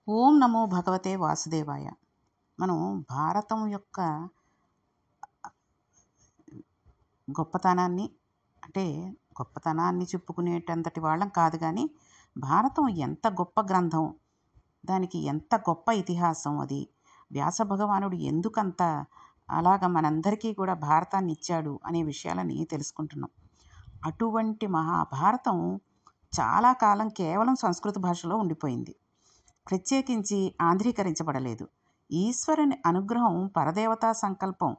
ఓం నమో భగవతే వాసుదేవాయ. మనం భారతం యొక్క గొప్పతనాన్ని అంటే గొప్పతనాన్ని చెప్పుకునేటంతటి వాళ్ళం కాదు, కానీ భారతం ఎంత గొప్ప గ్రంథం, దానికి ఎంత గొప్ప ఇతిహాసం. అది వ్యాస భగవానుడు ఎందుకంత అలాగ మనందరికీ కూడా భారతాన్ని ఇచ్చాడు అనే విషయాలని తెలుసుకుంటున్నాం. అటువంటి మహాభారతం చాలా కాలం కేవలం సంస్కృత భాషలో ఉండిపోయింది, ప్రత్యేకించి ఆంధ్రీకరించబడలేదు. ఈశ్వరుని అనుగ్రహం పరదేవతా సంకల్పం.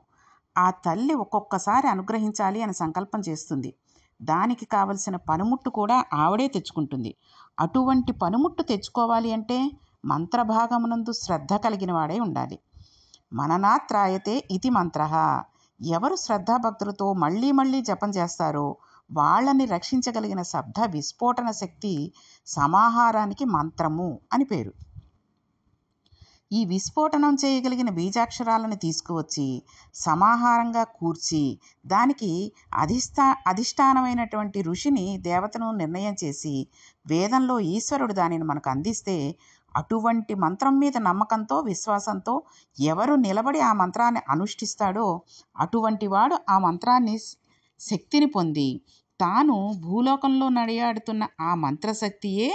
ఆ తల్లి ఒక్కొక్కసారి అనుగ్రహించాలి అని సంకల్పం చేస్తుంది. దానికి కావలసిన పనిముట్టు కూడా ఆవిడే తెచ్చుకుంటుంది. అటువంటి పనిముట్టు తెచ్చుకోవాలి అంటే మంత్రభాగమునందు శ్రద్ధ కలిగిన వాడే ఉండాలి. మననాత్రాయతే ఇతి మంత్ర. ఎవరు శ్రద్ధాభక్తులతో మళ్ళీ మళ్ళీ జపం చేస్తారో వాళ్ళని రక్షించగలిగిన శబ్ద విస్ఫోటన శక్తి సమాహారానికి మంత్రము అని పేరు. ఈ విస్ఫోటనం చేయగలిగిన బీజాక్షరాలను తీసుకువచ్చి సమాహారంగా కూర్చి దానికి అధిష్టానమైనటువంటి ఋషిని దేవతను నిర్ణయం చేసి వేదంలో ఈశ్వరుడు దానిని మనకు అందిస్తే అటువంటి మంత్రం మీద నమ్మకంతో విశ్వాసంతో ఎవరు నిలబడి ఆ మంత్రాన్ని అనుష్ఠిస్తాడో అటువంటి వాడు ఆ మంత్రాన్ని శక్తిని పొంది తాను భూలోకంలో నడియాడుతున్న ఆ మంత్రశక్తియే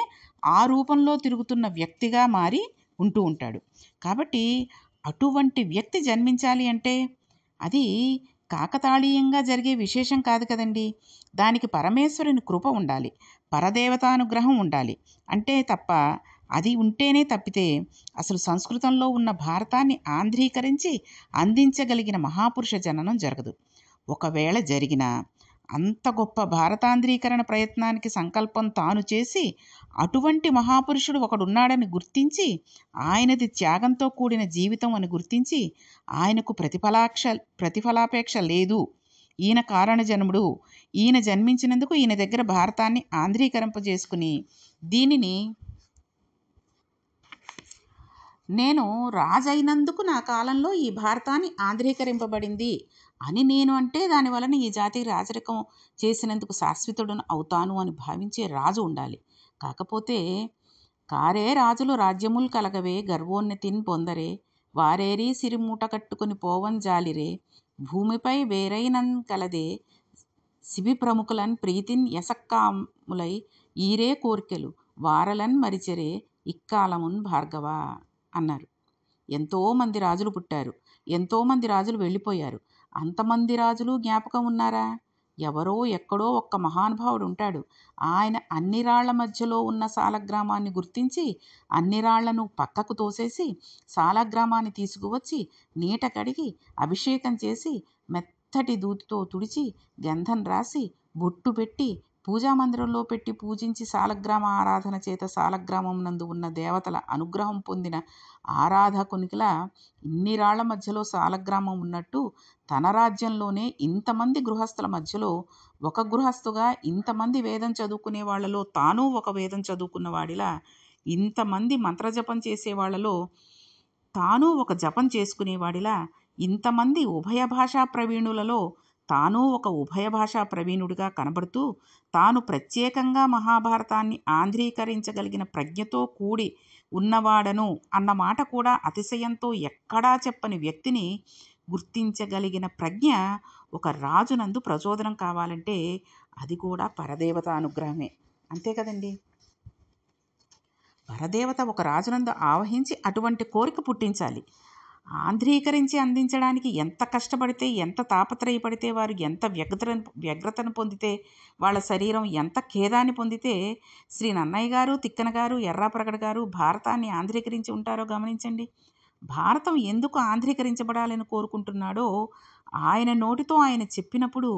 ఆ రూపంలో తిరుగుతున్న వ్యక్తిగా మారి ఉంటూ ఉంటాడు. కాబట్టి అటువంటి వ్యక్తి జన్మించాలి అంటే అది కాకతాళీయంగా జరిగే విశేషం కాదు కదండి. దానికి పరమేశ్వరుని కృప ఉండాలి, పరదేవతానుగ్రహం ఉండాలి. అంటే తప్ప అది ఉంటేనే తప్పితే అసలు సంస్కృతంలో ఉన్న భారతాన్ని ఆంధ్రీకరించి అందించగలిగిన మహాపురుష జననం జరగదు. ఒకవేళ జరిగినా అంత గొప్ప భారతాంధ్రీకరణ ప్రయత్నానికి సంకల్పం తాను చేసి అటువంటి మహాపురుషుడు ఒకడున్నాడని గుర్తించి ఆయనది త్యాగంతో కూడిన జీవితం అని గుర్తించి ఆయనకు ప్రతిఫలాపేక్ష లేదు, ఈయన కారణజన్ముడు, ఈయన జన్మించినందుకు ఈయన దగ్గర భారతాన్ని ఆంధ్రీకరింపజేసుకుని దీనిని నేను రాజైనందుకు నా కాలంలో ఈ భారతాన్ని ఆంధ్రీకరింపబడింది అని నేను అంటే దాని వలన ఈ జాతికి రాజరికం చేసినందుకు శాశ్వతుడను అవుతాను అని భావించే రాజు ఉండాలి. కాకపోతే కారే రాజులు రాజ్యములు కలగవే గర్వోన్నతిని పొందరే వారేరీ సిరిమూట కట్టుకుని పోవం జాలిరే భూమిపై వేరైనన్ కలదే శిబి ప్రముఖులన్ ప్రీతిన్ యసక్కాములై ఈరే కోర్కెలు వారలన్ మరిచెరే ఇక్కాలమున్ భార్గవ అన్నారు. ఎంతోమంది రాజులు పుట్టారు, ఎంతోమంది రాజులు వెళ్ళిపోయారు. అంతమంది రాజులు జ్ఞాపకం ఉన్నారా? ఎవరో ఎక్కడో ఒక్క మహానుభావుడు ఉంటాడు. ఆయన అన్ని రాళ్ల మధ్యలో ఉన్న సాలగ్రామాన్ని గుర్తించి అన్ని రాళ్లను పక్కకు తోసేసి సాలగ్రామాన్ని తీసుకువచ్చి నీట కడిగి అభిషేకం చేసి మెత్తటి దూతితో తుడిచి గంధం రాసి బొట్టు పెట్టి పూజామందిరంలో పెట్టి పూజించి సాలగ్రామ ఆరాధన చేత సాలగ్రామం నందు ఉన్న దేవతల అనుగ్రహం పొందిన ఆరాధకునికిలా ఇన్ని రాళ్ల మధ్యలో సాలగ్రామం ఉన్నట్టు తన రాజ్యంలోనే ఇంతమంది గృహస్థుల మధ్యలో ఒక గృహస్థుగా ఇంతమంది వేదం చదువుకునే వాళ్ళలో తాను ఒక వేదం చదువుకున్న వాడిలా ఇంతమంది మంత్రజపం చేసే వాళ్ళలో తాను ఒక జపం చేసుకునేవాడిలా ఇంతమంది ఉభయ భాషా ప్రవీణులలో తాను ఒక ఉభయ భాషా ప్రవీణుడిగా కనబడుతూ తాను ప్రత్యేకంగా మహాభారతాన్ని ఆంధ్రీకరించగలిగిన ప్రజ్ఞతో కూడి ఉన్నవాడను అన్న మాట కూడా అతిశయంతో ఎక్కడా చెప్పని వ్యక్తిని గుర్తించగలిగిన ప్రజ్ఞ ఒక రాజునందు ప్రచోదనం కావాలంటే అది కూడా పరదేవత అనుగ్రహమే. అంతే కదండి. పరదేవత ఒక రాజునందు ఆవహించి అటువంటి కోరిక పుట్టించాలి. ఆంధ్రీకరించి అందించడానికి ఎంత కష్టపడితే, ఎంత తాపత్రయపడితే, వారు ఎంత వ్యగ్రతను పొందితే, వాళ్ళ శరీరం ఎంత ఖేదాన్ని పొందితే శ్రీ నన్నయ్య గారు, తిక్కన గారు, ఎర్రాప్రగడ గారు భారతాన్ని ఆంధ్రీకరించి ఉంటారో గమనించండి. భారతం ఎందుకు ఆంధ్రీకరించబడాలని కోరుకుంటున్నాడో ఆయన నోటితో ఆయన చెప్పినప్పుడు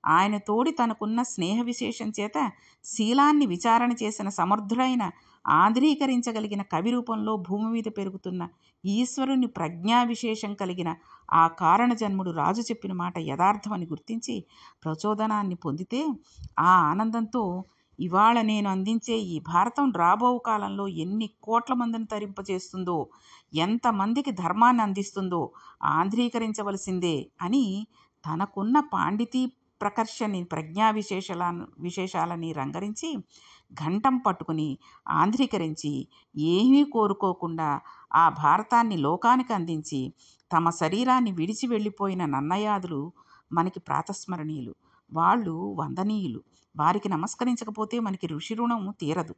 ఆయన తోడి తనకున్న స్నేహ విశేషం చేత శీలాన్ని విచారణ చేసిన సమర్థుడైన ఆంధ్రీకరించగలిగిన కవి రూపంలో భూమి మీద పెరుగుతున్న ఈశ్వరుని ప్రజ్ఞా విశేషం కలిగిన ఆ కారణజన్ముడు రాజు చెప్పిన మాట యథార్థమని గుర్తించి ప్రచోదనాన్ని పొందితే ఆ ఆనందంతో ఇవాళ నేను అందించే ఈ భారతం రాబో కాలంలో ఎన్ని కోట్ల మందిని తరింపజేస్తుందో, ఎంతమందికి ధర్మాన్ని అందిస్తుందో ఆంధ్రీకరించవలసిందే అని తనకున్న పాండితీ ప్రకర్షని ప్రజ్ఞా విశేషాలని రంగరించి ఘంటం పట్టుకుని ఆంధ్రీకరించి ఏమీ కోరుకోకుండా ఆ భారతాన్ని లోకానికి అందించి తమ శరీరాన్ని విడిచి వెళ్ళిపోయిన నన్నయాదులు మనకి ప్రాతస్మరణీయులు. వాళ్ళు వందనీయులు. వారికి నమస్కరించకపోతే మనకి ఋషి రుణం తీరదు.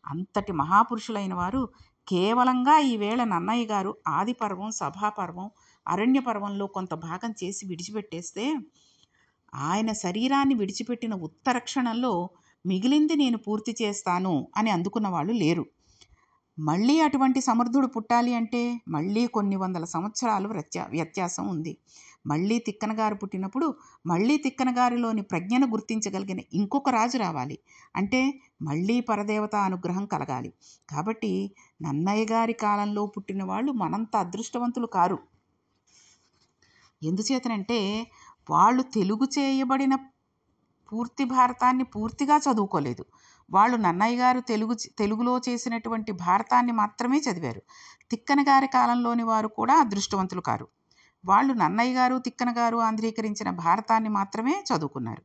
అంతటి మహాపురుషులైన వారు కేవలంగా ఈవేళ నన్నయ్య గారు ఆది పర్వం, సభాపర్వం, అరణ్య పర్వంలో కొంత భాగం చేసి విడిచిపెట్టేస్తే, ఆయన శరీరాన్ని విడిచిపెట్టిన ఉత్తర క్షణంలో మిగిలింది నేను పూర్తి చేస్తాను అని అందుకున్న వాళ్ళు లేరు. మళ్ళీ అటువంటి సమర్థుడు పుట్టాలి అంటే మళ్ళీ కొన్ని వందల సంవత్సరాలు వ్యత్యాసం ఉంది. మళ్ళీ తిక్కనగారు పుట్టినప్పుడు మళ్ళీ తిక్కనగారిలోని ప్రజ్ఞను గుర్తించగలిగిన ఇంకొక రాజు రావాలి. అంటే మళ్ళీ పరదేవత అనుగ్రహం కలగాలి. కాబట్టి నన్నయ్య గారి కాలంలో పుట్టిన వాళ్ళు మనంత అదృష్టవంతులు కారు. ఎందుచేతనంటే వాళ్ళు తెలుగు చేయబడిన పూర్తి భారతాన్ని పూర్తిగా చదువుకోలేదు. వాళ్ళు నన్నయ్య గారు తెలుగులో చేసినటువంటి భారతాన్ని మాత్రమే చదివారు. తిక్కన గారి కాలంలోని వారు కూడా అదృష్టవంతులు కారు. వాళ్ళు నన్నయ్య గారు, తిక్కన గారు ఆంధ్రీకరించిన భారతాన్ని మాత్రమే చదువుకున్నారు.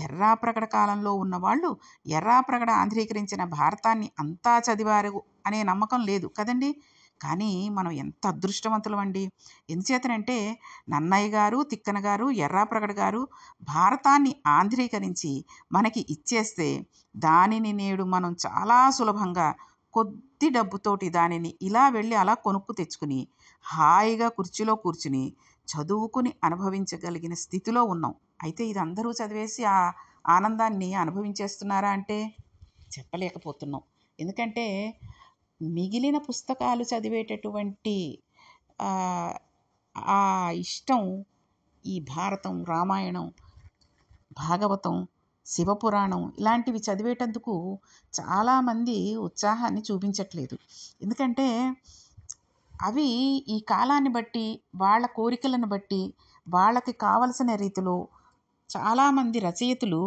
ఎర్రాప్రగడ కాలంలో ఉన్నవాళ్ళు ఎర్రాప్రగడ ఆంధ్రీకరించిన భారతాన్ని అంతా చదివారు అనే నమ్మకం లేదు కదండి. కానీ మనం ఎంత అదృష్టవంతులం అండి. ఎందుచేతనంటే నన్నయ్య గారు, తిక్కన గారు, ఎర్రాప్రగడ గారు భారతాన్ని ఆంధ్రీకరించి మనకి ఇచ్చేస్తే దానిని నేడు మనం చాలా సులభంగా కొద్ది డబ్బుతోటి దానిని ఇలా వెళ్ళి అలా కొనుక్కు తెచ్చుకుని హాయిగా కుర్చీలో కూర్చుని చదువుకుని అనుభవించగలిగిన స్థితిలో ఉన్నాం. అయితే ఇది అందరూ చదివేసి ఆ ఆనందాన్ని అనుభవించేస్తున్నారా అంటే చెప్పలేకపోతున్నాం. ఎందుకంటే మిగిలిన పుస్తకాలు చదివేటటువంటి ఆ ఇష్టం ఈ భారతం, రామాయణం, భాగవతం, శివపురాణం ఇలాంటివి చదివేటందుకు చాలామంది ఉత్సాహాన్ని చూపించట్లేదు. ఎందుకంటే అవి ఈ కాలాన్ని బట్టి, వాళ్ళ కోరికలను బట్టి, వాళ్ళకి కావలసిన రీతిలో చాలామంది రచయితలు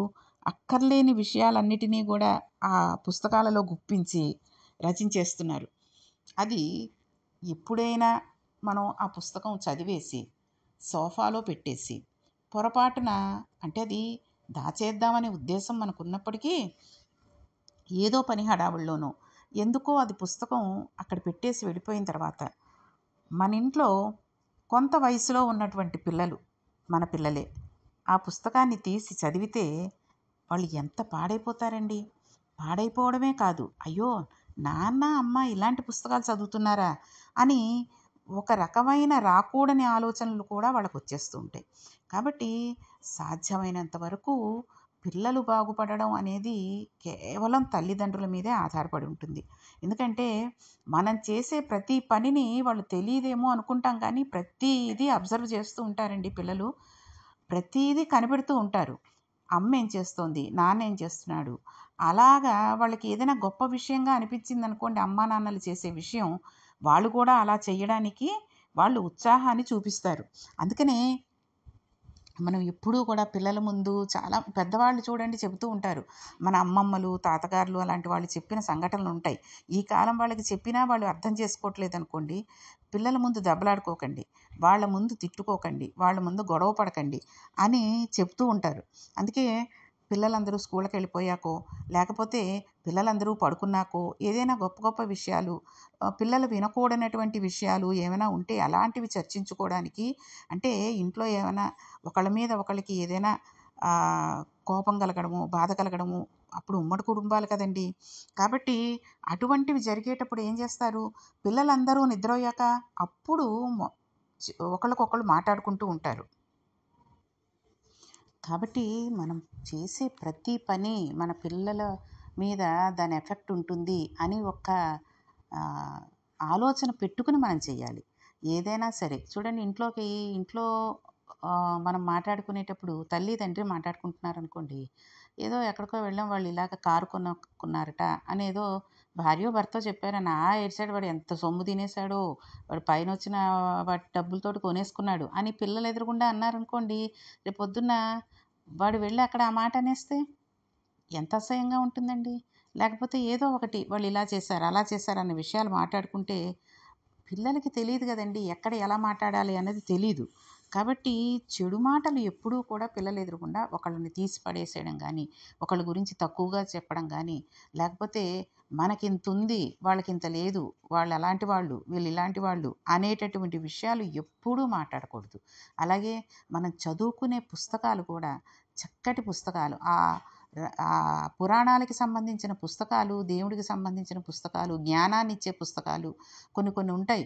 అక్కర్లేని విషయాలన్నిటినీ కూడా ఆ పుస్తకాలలో గుప్పించి రచించేస్తున్నారు. అది ఎప్పుడైనా మనం ఆ పుస్తకం చదివేసి సోఫాలో పెట్టేసి పొరపాటున అంటే అది దాచేద్దామనే ఉద్దేశం మనకున్నప్పటికీ ఏదో పని హడావుల్లోనో ఎందుకో అది పుస్తకం అక్కడ పెట్టేసి వెళ్ళిపోయిన తర్వాత మన ఇంట్లో కొంత వయసులో ఉన్నటువంటి పిల్లలు మన పిల్లలే ఆ పుస్తకాన్ని తీసి చదివితే వాళ్ళు ఎంత పాడైపోతారండి. పాడైపోవడమే కాదు, అయ్యో నాన్న అమ్మ ఇలాంటి పుస్తకాలు చదువుతున్నారా అని ఒక రకమైన రాకూడని ఆలోచనలు కూడా వాళ్ళకు వచ్చేస్తూ ఉంటాయి. కాబట్టి సాధ్యమైనంత వరకు పిల్లలు బాగుపడడం అనేది కేవలం తల్లిదండ్రుల మీదే ఆధారపడి ఉంటుంది. ఎందుకంటే మనం చేసే ప్రతి పనిని వాళ్ళు తెలియదేమో అనుకుంటాం, కానీ ప్రతిదీ అబ్జర్వ్ చేస్తూ ఉంటారండి పిల్లలు. ప్రతిదీ కనిపెడుతూ ఉంటారు. అమ్మ ఏం చేస్తోంది, నాన్న ఏం చేస్తున్నాడు, అలాగా వాళ్ళకి ఏదైనా గొప్ప విషయంగా అనిపించింది అనుకోండి, అమ్మా నాన్నలు చేసే విషయం, వాళ్ళు కూడా అలా చేయడానికి వాళ్ళు ఉత్సాహాన్ని చూపిస్తారు. అందుకనే మనం ఎప్పుడూ కూడా పిల్లల ముందు చాలా పెద్దవాళ్ళు చూడండి చెబుతూ ఉంటారు. మన అమ్మమ్మలు, తాతగారులు అలాంటి వాళ్ళు చెప్పిన సంఘటనలు ఉంటాయి. ఈ కాలం వాళ్ళకి చెప్పినా వాళ్ళు అర్థం చేసుకోవట్లేదు అనుకోండి, పిల్లల ముందు దెబ్బలాడుకోకండి, వాళ్ళ ముందు తిట్టుకోకండి, వాళ్ళ ముందు గొడవ పడకండి అని చెప్తూ ఉంటారు. అందుకే పిల్లలందరూ స్కూళ్ళకి వెళ్ళిపోయాకో లేకపోతే పిల్లలందరూ పడుకున్నాకో ఏదైనా గొప్ప గొప్ప విషయాలు పిల్లలు వినకూడనటువంటి విషయాలు ఏమైనా ఉంటే అలాంటివి చర్చించుకోవడానికి, అంటే ఇంట్లో ఏమైనా ఒకళ్ళ మీద ఒకళ్ళకి ఏదైనా కోపం కలగడము, బాధ కలగడము, అప్పుడు ఉమ్మడి కుటుంబాలు కదండి. కాబట్టి అటువంటివి జరిగేటప్పుడు ఏం చేస్తారు, పిల్లలందరూ నిద్రపోయాక అప్పుడు ఒకళ్ళకొకళ్ళు మాట్లాడుకుంటూ ఉంటారు. కాబట్టి మనం చేసే ప్రతి పని మన పిల్లల మీద దాని ఎఫెక్ట్ ఉంటుంది అని ఒక ఆలోచన పెట్టుకుని మనం చేయాలి. ఏదైనా సరే చూడండి, ఇంట్లో మనం మాట్లాడుకునేటప్పుడు తల్లి తండ్రి మాట్లాడుకుంటున్నారనుకోండి, ఏదో ఎక్కడికో వెళ్ళాం, వాళ్ళు ఇలాగ కారు కొనుక్కున్నారట అనేదో భార్యో భర్తో చెప్పారని ఏడ్చాడు, వాడు ఎంత సొమ్ము తినేశాడో, వాడు పైన వచ్చిన వాటి డబ్బులతోటి కొనేసుకున్నాడు అని పిల్లలు ఎదురుగుండా అన్నారనుకోండి, రేపు పొద్దున్న వాడు వెళ్ళి అక్కడ ఆ మాట అనేస్తే ఎంత అసహ్యంగా ఉంటుందండి. లేకపోతే ఏదో ఒకటి వాళ్ళు ఇలా చేశారు అలా చేశారు అన్న విషయాలు మాట్లాడుకుంటే పిల్లలకి తెలియదు కదండి, ఎక్కడ ఎలా మాట్లాడాలి అనేది తెలీదు. కాబట్టి చెడు మాటలు ఎప్పుడూ కూడా పిల్లలు ఎదురుగుండా ఒకళ్ళని తీసి పడేసేయడం గానీ, ఒకళ్ళ గురించి తక్కువగా చెప్పడం గానీ, లేకపోతే మనకింతుంది, వాళ్ళకింత లేదు, వాళ్ళలాంటి వాళ్ళు, వీళ్ళిలాంటి వాళ్ళు అనేటటువంటి విషయాలు ఎప్పుడూ మాట్లాడకూడదు. అలాగే మనం చదువుకునే పుస్తకాలు కూడా చక్కటి పుస్తకాలు. పురాణాలకి సంబంధించిన పుస్తకాలు, దేవుడికి సంబంధించిన పుస్తకాలు, జ్ఞానాన్నిచ్చే పుస్తకాలు కొన్ని కొన్ని ఉంటాయి.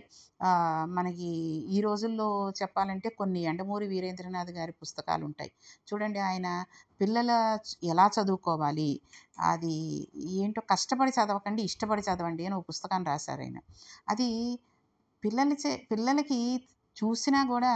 మనకి ఈ రోజుల్లో చెప్పాలంటే కొన్ని యండమూరి వీరేంద్రనాథ్ గారి పుస్తకాలుంటాయి. చూడండి ఆయన పిల్లల ఎలా చదువుకోవాలి, అది ఏంటో కష్టపడి చదవకండి, ఇష్టపడి చదవండి అని ఒక పుస్తకాన్ని రాశారాయన. అది పిల్లలకి చూసినా గూడా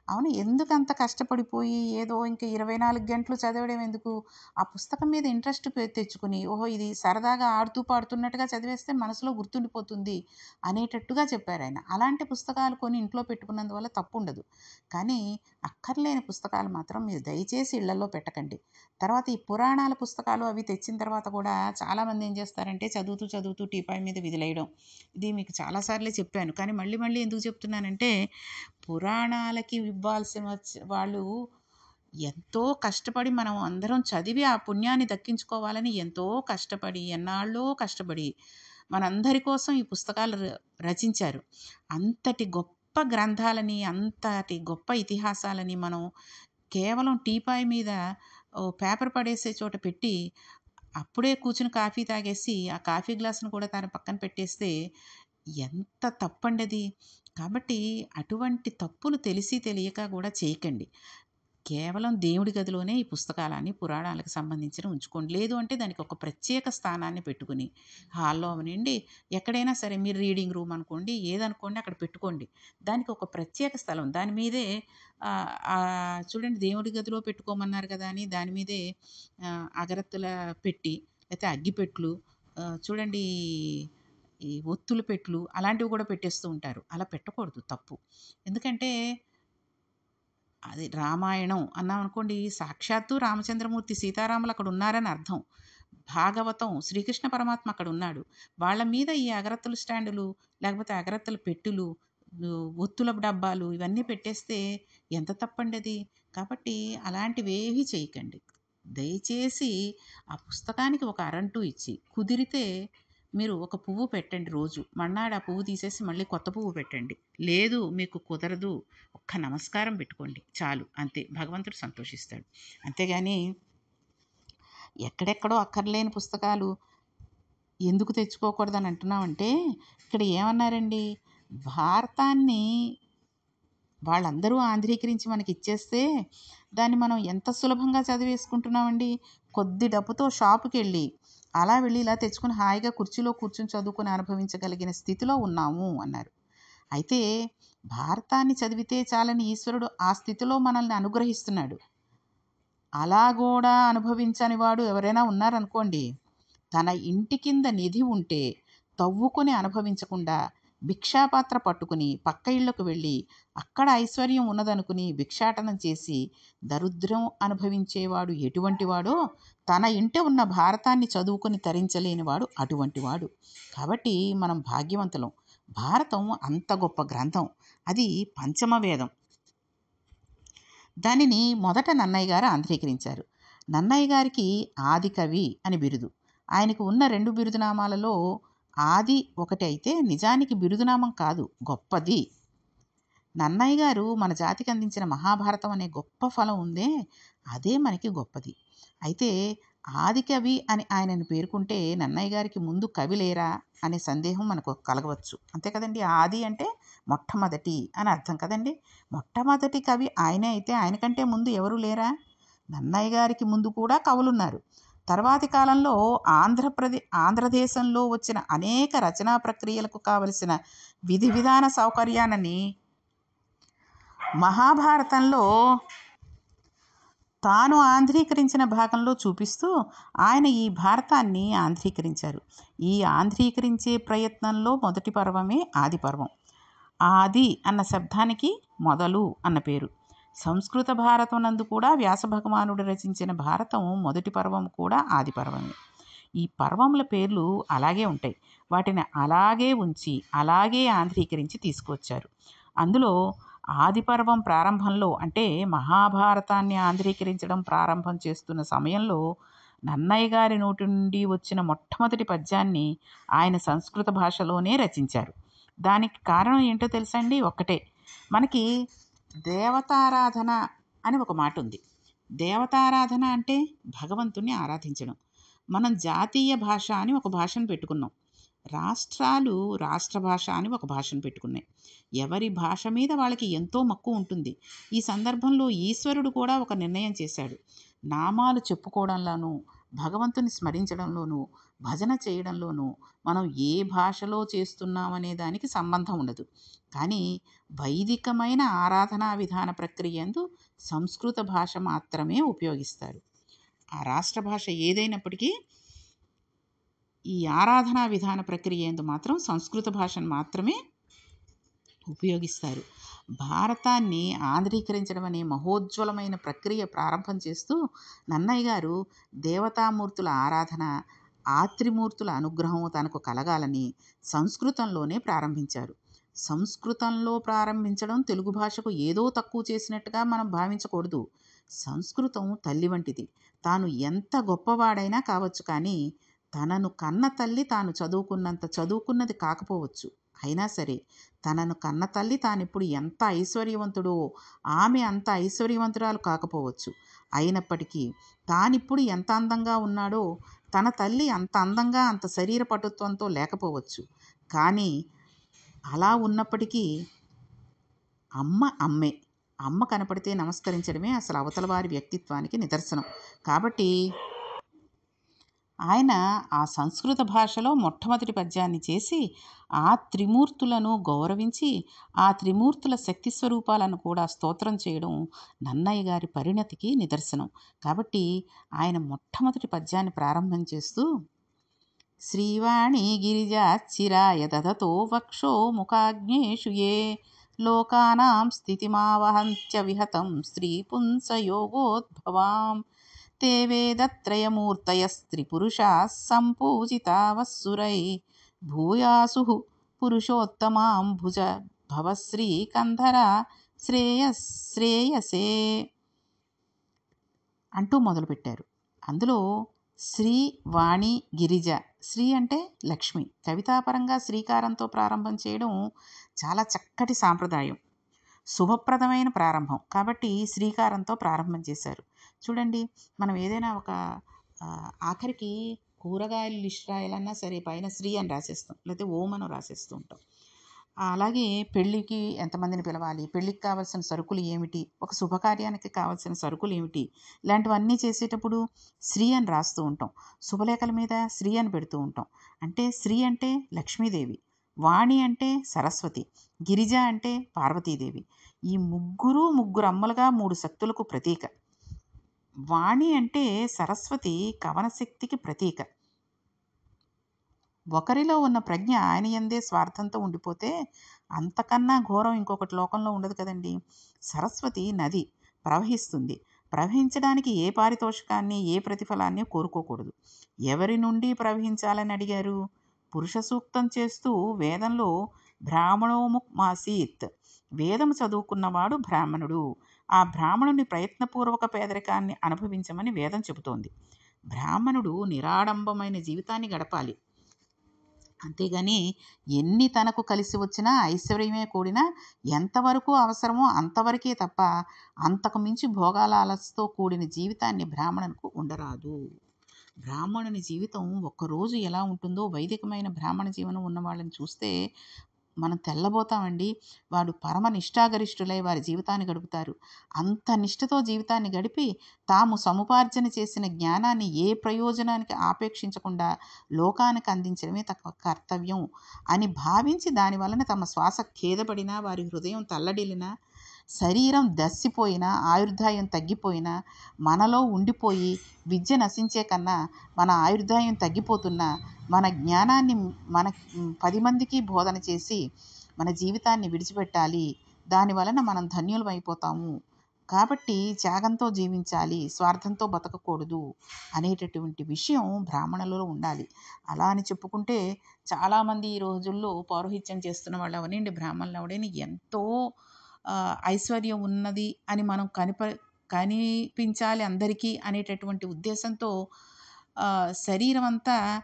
అవును ఎందుకంత కష్టపడిపోయి ఏదో ఇంక 24 గంటలు చదవడం ఎందుకు? ఆ పుస్తకం మీద ఇంట్రెస్ట్ తెచ్చుకొని, ఓహో! ఇది సరదాగా ఆడుతూ పాడుతున్నట్టుగా చదివేస్తే మనసులో గుర్తుండిపోతుంది అనేటట్టుగా చెప్పారాయన. అలాంటి పుస్తకాలు కొని ఇంట్లో పెట్టుకున్నందువల్ల తప్పుండదు. కానీ అక్కర్లేని పుస్తకాలు మాత్రం మీరు దయచేసి ఇళ్లల్లో పెట్టకండి. తర్వాత ఈ పురాణాల పుస్తకాలు అవి తెచ్చిన తర్వాత కూడా చాలామంది ఏం చేస్తారంటే చదువుతూ, చదువుతూ టీపాయ్ మీద విదిలేయడం. ఇది మీకు చాలా సార్లే చెప్పాను. కానీ మళ్ళీ, మళ్ళీ ఎందుకు చెప్తున్నానంటే పురాణాలకి ఇవ్వాల్సిన వాళ్ళు ఎంతో కష్టపడి మనం అందరం చదివి ఆ పుణ్యాన్ని దక్కించుకోవాలని ఎంతో కష్టపడి, ఎన్నాళ్ళో కష్టపడి మనందరి కోసం ఈ పుస్తకాలు రచించారు. అంతటి గొప్ప గ్రంథాలని, అంతటి గొప్ప ఇతిహాసాలని మనం కేవలం టీపాయ్ మీద పేపర్ పడేసే చోట పెట్టి, అప్పుడే కూర్చుని కాఫీ తాగేసి, ఆ కాఫీ గ్లాస్‌ను కూడా దాని పక్కన పెట్టేస్తే ఎంత తప్పండది. కాబట్టి అటువంటి తప్పులు తెలిసి తెలియక గూడా చేయకండి. కేవలం దేవుడి గదిలోనే ఈ పుస్తకాలన్నీ పురాణాలకు సంబంధించినవి ఉంచుకోండి. లేదు అంటే దానికి ఒక ప్రత్యేక స్థానాన్ని పెట్టుకొని హాల్‌లో అవనండి, ఎక్కడైనా సరే మీరు రీడింగ్ రూమ్ అనుకోండి, ఏదనుకోండి అక్కడ పెట్టుకోండి. దానికి ఒక ప్రత్యేక స్థలం. దాని మీదే చూడండి దేవుడి గదిలో పెట్టుకోమన్నారు కదా అని దాని మీదే అగరత్తుల పెట్టి, లేతే అగ్గిపెట్లు, చూడండి ఈ ఒత్తుల పెట్లు అలాంటివి కూడా పెట్టేస్తూ ఉంటారు. అలా పెట్టకూడదు, తప్పు. ఎందుకంటే అది రామాయణం అన్నామనుకోండి, సాక్షాత్తు రామచంద్రమూర్తి, సీతారాములు అక్కడున్నారని అర్థం. భాగవతం, శ్రీకృష్ణ పరమాత్మ అక్కడున్నాడు. వాళ్ళ మీద ఈ అగరత్తుల స్టాండులు, లేకపోతే అగరత్తుల పెట్టెలు, ఒత్తుల డబ్బాలు ఇవన్నీ పెట్టేస్తే ఎంత తప్పండది. కాబట్టి అలాంటివేవీ చేయకండి. దయచేసి ఆ పుస్తకానికి ఒక అరంటూ ఇచ్చి, కుదిరితే మీరు ఒక పువ్వు పెట్టండి రోజు. మర్నాడు ఆ పువ్వు తీసేసి మళ్ళీ కొత్త పువ్వు పెట్టండి. లేదు మీకు కుదరదు, ఒక్క నమస్కారం పెట్టుకోండి చాలు, అంతే. భగవంతుడు సంతోషిస్తాడు. అంతేగాని ఎక్కడెక్కడో అక్కర్లేని పుస్తకాలు ఎందుకు తెచ్చుకోకూడదని అంటున్నామంటే, ఇక్కడ ఏమన్నారండి, భారతాన్ని వాళ్ళందరూ ఆంధ్రీకరించి మనకిచ్చేస్తే, దాన్ని మనం ఎంత సులభంగా చదివేసుకుంటున్నామండి. కొద్ది డబ్బుతో షాపుకెళ్ళి, అలా వెళ్ళి ఇలా తెచ్చుకొని హాయిగా కుర్చీలో కూర్చొని చదువుకొని అనుభవించగలిగిన స్థితిలో ఉన్నాము అన్నారు. అయితే భారతాన్ని చదివితే చాలని ఈశ్వరుడు ఆ స్థితిలో మనల్ని అనుగ్రహిస్తున్నాడు. అలా గూడా అనుభవించని వాడు ఎవరైనా ఉన్నారనుకోండి, తన ఇంటి కింద నిధి ఉంటే తవ్వుకొని అనుభవించకుండా భిక్షాపాత్ర పట్టుకుని పక్క ఇళ్ళకు వెళ్ళి అక్కడ ఐశ్వర్యం ఉన్నదనుకుని భిక్షాటనం చేసి దరిద్రం అనుభవించేవాడు ఎటువంటి వాడో, తన ఇంట ఉన్న భారతాన్ని చదువుకొని తరించలేనివాడు అటువంటి వాడు. కాబట్టి మనం భాగ్యవంతులం. భారతం అంత గొప్ప గ్రంథం. అది పంచమ వేదం. దానిని మొదట నన్నయ్య గారు ఆంధ్రీకరించారు. నన్నయ్య గారికి ఆదికవి అని బిరుదు. ఆయనకు ఉన్న 2 బిరుదునామాలలో ఆది ఒకటి అయితే నిజానికి బిరుదునామం కాదు, గొప్పది. నన్నయ్య గారు మన జాతికి అందించిన మహాభారతం అనే గొప్ప ఫలం ఉందే, అదే మనకి గొప్పది. అయితే ఆదికవి అని ఆయనను పేర్కొంటే నన్నయ్య గారికి ముందు కవి లేరా అనే సందేహం మనకు కలగవచ్చు. అంతే కదండి. ఆది అంటే మొట్టమొదటి అని అర్థం కదండి. మొట్టమొదటి కవి ఆయనే అయితే ఆయనకంటే ముందు ఎవరు లేరా? నన్నయ్య గారికి ముందు కూడా కవులున్నారు. తర్వాతి కాలంలో ఆంధ్రదేశంలో వచ్చిన అనేక రచనా ప్రక్రియలకు కావలసిన విధి విధాన సౌకర్యాలని మహాభారతంలో తాను ఆంధ్రీకరించిన భాగంలో చూపిస్తూ ఆయన ఈ భారతాన్ని ఆంధ్రీకరించారు. ఈ ఆంధ్రీకరించే ప్రయత్నంలో మొదటి పర్వమే ఆది పర్వం. ఆది అన్న శబ్దానికి మొదలు అన్న పేరు. సంస్కృత భారతం నందు కూడా వ్యాస భగవానుడు రచించిన భారతం మొదటి పర్వం కూడా ఆది పర్వమే. ఈ పర్వముల పేర్లు అలాగే ఉంటాయి. వాటిని అలాగే ఉంచి అలాగే ఆంధ్రీకరించి తీసుకువచ్చారు. అందులో ఆదిపర్వం ప్రారంభంలో అంటే మహాభారతాన్ని ఆంధ్రీకరించడం ప్రారంభం చేస్తున్న సమయంలో నన్నయ్య గారి నోటి నుండి వచ్చిన మొట్టమొదటి పద్యాన్ని ఆయన సంస్కృత భాషలోనే రచించారు. దానికి కారణం ఏంటో తెలుసండి? ఒక్కటే. మనకి దేవతారాధన అని ఒక మాట ఉంది. దేవతారాధన అంటే భగవంతుణ్ణి ఆరాధించడం. మనం జాతీయ భాష అని ఒక భాషను పెట్టుకున్నాం. రాష్ట్రాలు రాష్ట్ర భాష అని ఒక భాషను పెట్టుకున్నాయి. ఎవరి భాష మీద వాళ్ళకి ఎంతో మక్కువ ఉంటుంది. ఈ సందర్భంలో ఈశ్వరుడు కూడా ఒక నిర్ణయం చేశాడు. నామాలు చెప్పుకోవడంలోనూ, భగవంతుని స్మరించడంలోనూ, భజన చేయడంలోనూ మనం ఏ భాషలో చేస్తున్నామనే దానికి సంబంధం ఉండదు. కానీ వైదికమైన ఆరాధనా విధాన ప్రక్రియ యందు సంస్కృత భాష మాత్రమే ఉపయోగిస్తారు. ఆ రాష్ట్ర భాష ఏదైనప్పటికీ ఈ ఆరాధనా విధాన ప్రక్రియ యందు మాత్రం సంస్కృత భాషను మాత్రమే ఉపయోగిస్తారు. భారతాన్ని ఆంధ్రీకరించడం అనే మహోజ్వలమైన ప్రక్రియ ప్రారంభం చేస్తూ నన్నయ్య గారు దేవతామూర్తుల ఆరాధన, ఆత్రిమూర్తుల అనుగ్రహం తనకు కలగాలని సంస్కృతంలోనే ప్రారంభించారు. సంస్కృతంలో ప్రారంభించడం తెలుగు భాషకు ఏదో తక్కువ చేసినట్టుగా మనం భావించకూడదు. సంస్కృతం తల్లి వంటిది. తాను ఎంత గొప్పవాడైనా కావచ్చు, కానీ తనను కన్న తల్లి తాను చదువుకున్నంత చదువుకున్నది కాకపోవచ్చు. అయినా సరే తనను కన్న తల్లి తానిప్పుడు ఎంత ఐశ్వర్యవంతుడో ఆమె అంత ఐశ్వర్యవంతురాలు కాకపోవచ్చు. అయినప్పటికీ తానిప్పుడు ఎంత అందంగా ఉన్నాడో తన తల్లి అంత అందంగా, అంత శరీర పటుత్వంతో లేకపోవచ్చు. కానీ అలా ఉన్నప్పటికీ అమ్మ అమ్మే. అమ్మ కనపడితే నమస్కరించడమే అసలు అవతల వారి వ్యక్తిత్వానికి నిదర్శనం. కాబట్టి ఆయన ఆ సంస్కృత భాషలో మొట్టమొదటి పద్యాన్ని చేసి ఆ త్రిమూర్తులను గౌరవించి ఆ త్రిమూర్తుల శక్తి స్వరూపాలను కూడా స్తోత్రం చేయడం నన్నయ్య గారి పరిణతికి నిదర్శనం. కాబట్టి ఆయన మొట్టమొదటి పద్యాన్ని ప్రారంభం చేస్తూ శ్రీవాణి గిరిజాచిరాయ దదతో వక్షో ముఖాగ్నేషు ఏ లోకానాం స్థితిమావహంత్య విహతం స్త్రీ పుంసయోగోద్భవాం తే వేదత్రయమూర్తయస్త్రిపురుషాः సంపూజితావస్సురై భూయాసు పురుషోత్తమాం భుజ భవశ్రీ కంధర శ్రేయసే అంటూ మొదలుపెట్టారు. అందులో శ్రీ, వాణి, గిరిజ. శ్రీ అంటే లక్ష్మి. కవితాపరంగా శ్రీకారంతో ప్రారంభం చేయడం చాలా చక్కటి సాంప్రదాయం, శుభప్రదమైన ప్రారంభం. కాబట్టి శ్రీకారంతో ప్రారంభం చేశారు. చూడండి, మనం ఏదైనా ఒక ఆఖరికి కూరగాయలు లిస్ట్ రాయాలన్నా సరే పైన శ్రీ అని రాసేస్తాం, లేకపోతే ఓం అని రాసేస్తూ ఉంటాం. అలాగే పెళ్ళికి ఎంతమందిని పిలవాలి, పెళ్ళికి కావాల్సిన సరుకులు ఏమిటి, ఒక శుభకార్యానికి కావాల్సిన సరుకులు ఏమిటి, ఇలాంటివన్నీ చేసేటప్పుడు శ్రీ అని రాస్తూ ఉంటాం. శుభలేఖల మీద శ్రీ అని పెడుతూ ఉంటాం. అంటే శ్రీ అంటే లక్ష్మీదేవి, వాణి అంటే సరస్వతి, గిరిజ అంటే పార్వతీదేవి. ఈ ముగ్గురు అమ్మలుగా 3 శక్తులకు ప్రతీక. వాణి అంటే సరస్వతి కవన శక్తికి ప్రతీక. ఒకరిలో ఉన్న ప్రజ్ఞ ఆయన యందే స్వార్థంతో ఉండిపోతే అంతకన్నా ఘోరం ఇంకొకటి లోకంలో ఉండదు కదండి. సరస్వతి నది ప్రవహిస్తుంది. ప్రవహించడానికి ఏ పారితోషికాన్ని, ఏ ప్రతిఫలాన్ని కోరుకోకూడదు. ఎవరి నుండి ప్రవహించాలని అడిగారు? పురుష సూక్తం చేస్తూ వేదంలో బ్రాహ్మణోముమాసీత్, వేదము చదువుకున్నవాడు బ్రాహ్మణుడు. ఆ బ్రాహ్మణుని ప్రయత్నపూర్వక పేదరికాన్ని అనుభవించమని వేదం చెబుతోంది. బ్రాహ్మణుడు నిరాడంబమైన జీవితాన్ని గడపాలి. అంతేగాని ఎన్ని తనకు కలిసి వచ్చినా ఐశ్వర్యమే కూడినా ఎంతవరకు అవసరమో అంతవరకే తప్ప అంతకు మించి భోగాలాలతో కూడిన జీవితాన్ని బ్రాహ్మణునికి ఉండరాదు. బ్రాహ్మణుని జీవితం ఒక్కరోజు ఎలా ఉంటుందో వైదికమైన బ్రాహ్మణ జీవనం ఉన్న వాళ్ళని చూస్తే మనం తెల్లబోతామండి. వాడు పరమ నిష్ఠాగరిష్ఠులై వారి జీవితాన్ని గడుపుతారు. అంత నిష్ఠతో జీవితాన్ని గడిపి తాము సముపార్జన చేసిన జ్ఞానాన్ని ఏ ప్రయోజనానికి ఆపేక్షించకుండా లోకానికి అందించడమే తమ కర్తవ్యం అని భావించి దాని వలన తమ శ్వాస ఖేదపడినా, వారి హృదయం తల్లడిల్లినా, శరీరం దస్సిపోయినా, ఆయుర్దాయం తగ్గిపోయినా, మనలో ఉండిపోయి విద్య నశించే కన్నా మన ఆయుర్దాయం తగ్గిపోతున్నా మన జ్ఞానాన్ని మన 10 మందికి బోధన చేసి మన జీవితాన్ని విడిచిపెట్టాలి. దానివలన మనం ధన్యులం అయిపోతాము. కాబట్టి త్యాగంతో జీవించాలి, స్వార్థంతో బతకకూడదు అనేటటువంటి విషయం బ్రాహ్మణులలో ఉండాలి. అలా అని చెప్పుకుంటే చాలామంది ఈ రోజుల్లో పౌరోహిత్యం చేస్తున్న వాళ్ళు అవనండి, బ్రాహ్మణులు అవడని ఎంతో ఐశ్వర్యం ఉన్నది అని మనం కనిపించాలి అందరికీ అనేటటువంటి ఉద్దేశంతో శరీరం అంతా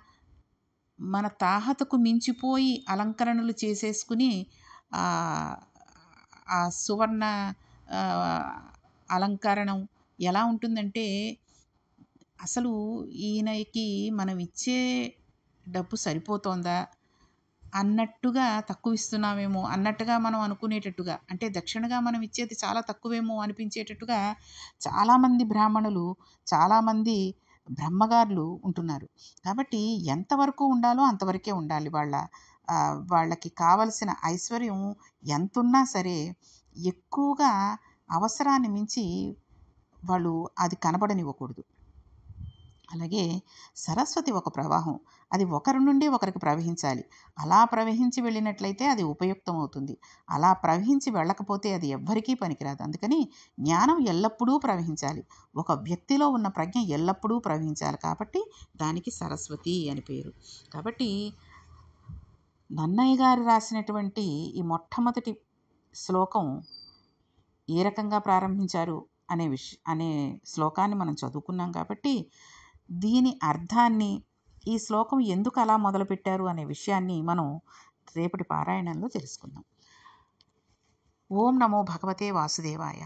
మన తాహతకు మించిపోయి అలంకరణలు చేసేసుకుని ఆ సువర్ణ అలంకరణం ఎలా ఉంటుందంటే అసలు ఈయనకి మనం ఇచ్చే డబ్బు సరిపోతోందా అన్నట్టుగా తక్కువ ఇస్తున్నామేమో అన్నట్టుగా మనం అనుకునేటట్టుగా, అంటే దక్షిణగా మనం ఇచ్చేది చాలా తక్కువేమో అనిపించేటట్టుగా చాలామంది బ్రాహ్మణులు, చాలామంది బ్రహ్మగారులు ఉంటున్నారు. కాబట్టి ఎంతవరకు ఉండాలో అంతవరకే ఉండాలి. వాళ్ళకి కావలసిన ఐశ్వర్యం ఎంతున్నా సరే ఎక్కువగా అవసరాన్ని మించి వాళ్ళు అది కనబడనివ్వకూడదు. అలాగే సరస్వతి ఒక ప్రవాహం. అది ఒకరి నుండి ఒకరికి ప్రవహించాలి. అలా ప్రవహించి వెళ్ళినట్లయితే అది ఉపయుక్తం అవుతుంది. అలా ప్రవహించి వెళ్ళకపోతే అది ఎవ్వరికీ పనికిరాదు. అందుకని జ్ఞానం ఎల్లప్పుడూ ప్రవహించాలి. ఒక వ్యక్తిలో ఉన్న ప్రజ్ఞ ఎల్లప్పుడూ ప్రవహించాలి. కాబట్టి దానికి సరస్వతి అని పేరు. కాబట్టి నన్నయ్య గారు రాసినటువంటి ఈ మొట్టమొదటి శ్లోకం ఏ రకంగా ప్రారంభించారు అనే శ్లోకాన్ని మనం చదువుకున్నాం. కాబట్టి దీని అర్థాన్ని, ఈ శ్లోకం ఎందుకు అలా మొదలుపెట్టారు అనే విషయాన్ని మనం రేపటి పారాయణంలో తెలుసుకుందాం. ఓం నమో భగవతే వాసుదేవాయ.